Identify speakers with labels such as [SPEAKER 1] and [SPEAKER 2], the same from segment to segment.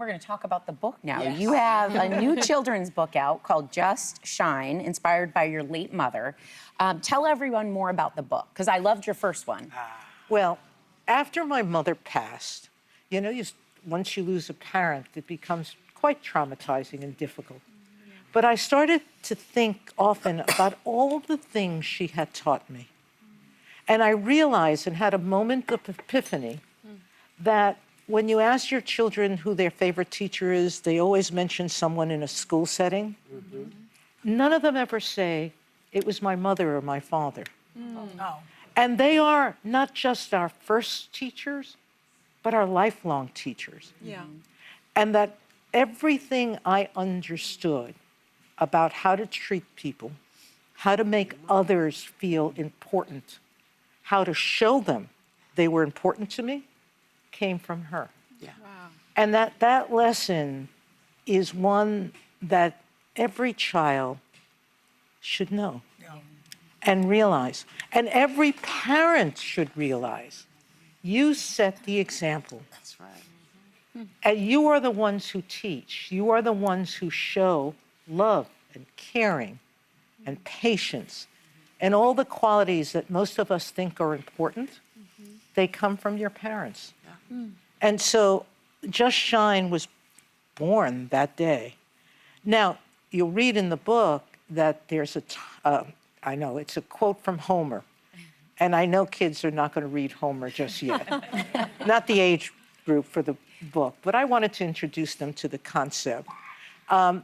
[SPEAKER 1] We're going to talk about the book now. Yes. You have a new children's book out called Just Shine, inspired by your late mother. Tell everyone more about the book, because I loved your first one.
[SPEAKER 2] Well, after my mother passed, you know, once you lose a parent, it becomes quite traumatizing and difficult. But I started to think often about all the things she had taught me. And I realized and had a moment of epiphany that when you ask your children who their favorite teacher is, they always mention someone in a school setting. None of them ever say, it was my mother or my father.
[SPEAKER 3] Oh.
[SPEAKER 2] And they are not just our first teachers, but our lifelong teachers.
[SPEAKER 3] Yeah.
[SPEAKER 2] And that everything I understood about how to treat people, how to make others feel important, how to show them they were important to me, came from her.
[SPEAKER 3] Yeah. Wow.
[SPEAKER 2] And that lesson is one that every child should know and realize. And every parent should realize. You set the example.
[SPEAKER 3] That's right.
[SPEAKER 2] And you are the ones who teach. You are the ones who show love and caring and patience and all the qualities that most of us think are important. They come from your parents. And so Just Shine was born that day. Now, you'll read in the book that there's I know, it's a quote from Homer. And I know kids are not going to read Homer just yet. Not the age group for the book, but I wanted to introduce them to the concept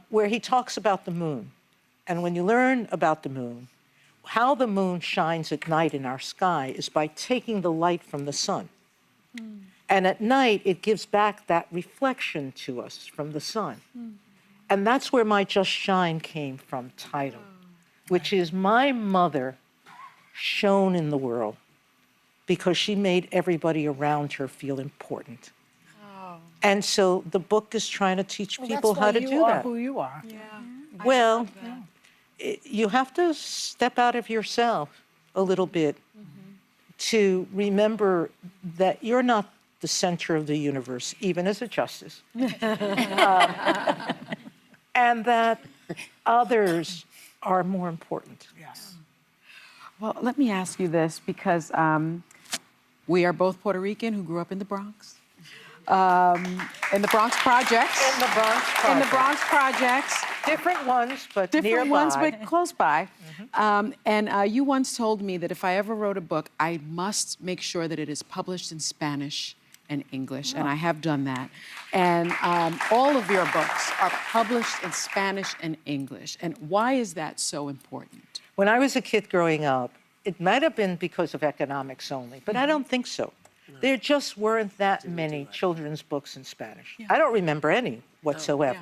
[SPEAKER 2] where he talks about the moon. And when you learn about the moon, how the moon shines at night in our sky is by taking the light from the sun. And at night, it gives back that reflection to us from the sun. And that's where my Just Shine came from title, which is my mother shone in the world because she made everybody around her feel important. And so the book is trying to teach people how to do that.
[SPEAKER 3] You are who you are.
[SPEAKER 4] Yeah.
[SPEAKER 2] Well, you have to step out of yourself a little bit to remember that you're not the center of the universe, even as a justice. And that others are more important.
[SPEAKER 3] Yes.
[SPEAKER 4] Well, let me ask you this, because we are both Puerto Rican who grew up in the Bronx. In the Bronx Projects.
[SPEAKER 2] In the Bronx Projects.
[SPEAKER 4] In the Bronx Projects.
[SPEAKER 2] Different ones, but
[SPEAKER 4] Different
[SPEAKER 2] nearby.
[SPEAKER 4] ones, but close by. And you once told me that if I ever wrote a book, I must make sure that it is published in Spanish and English, and I have done that. And all of your books are published in Spanish and English. And why is that so important?
[SPEAKER 2] When I was a kid growing up, it might have been because of economics only, but I don't think so. There just weren't that many children's books in Spanish. I don't remember any whatsoever.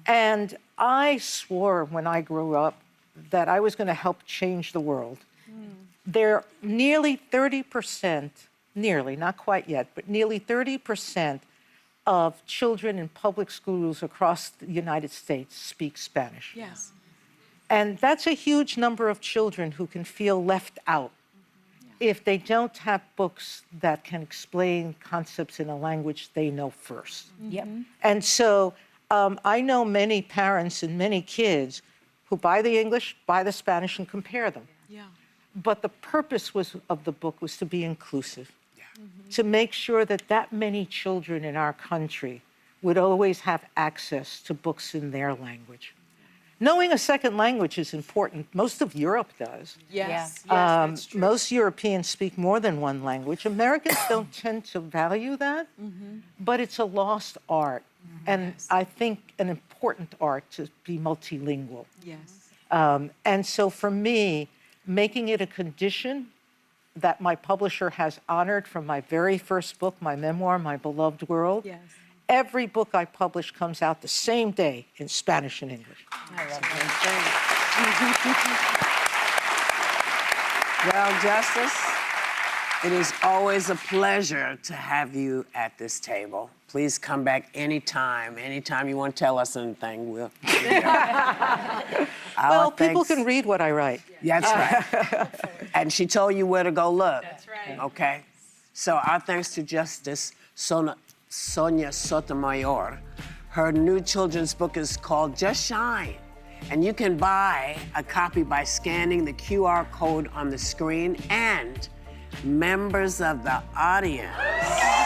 [SPEAKER 2] And I swore when I grew up that I was going to help change the world. There nearly 30%, nearly, not quite yet, but nearly 30% of children in public schools across the United States speak Spanish.
[SPEAKER 4] Yes.
[SPEAKER 2] And that's a huge number of children who can feel left out if they don't have books that can explain concepts in a language they know first. And so I know many parents and many kids who buy the English, buy the Spanish, and compare them. But the purpose of the book was to be inclusive, to make sure that that many children in our country would always have access to books in their language. Knowing a second language is important. Most of Europe does.
[SPEAKER 4] Yes.
[SPEAKER 3] That's true.
[SPEAKER 2] Most Europeans speak more than one language. Americans don't tend to value that, but it's a lost art. And I think an important art to be multilingual.
[SPEAKER 4] Yes.
[SPEAKER 2] And so for me, making it a condition that my publisher has honored from my very first book, my memoir, My Beloved World,
[SPEAKER 4] Yes.
[SPEAKER 2] every book I publish comes out the same day in Spanish and English.
[SPEAKER 1] I love that.
[SPEAKER 5] Well, Justice, it is always a pleasure to have you at this table. Please come back anytime. Anytime you want to tell us anything, we'll be there.
[SPEAKER 2] Well, people can read what I write.
[SPEAKER 5] That's right. And she told you where to go look.
[SPEAKER 3] That's right.
[SPEAKER 5] Okay? So our thanks to Justice Sonia Sotomayor. Her new children's book is called Just Shine. And you can buy a copy by scanning the QR code on the screen. And members of the audience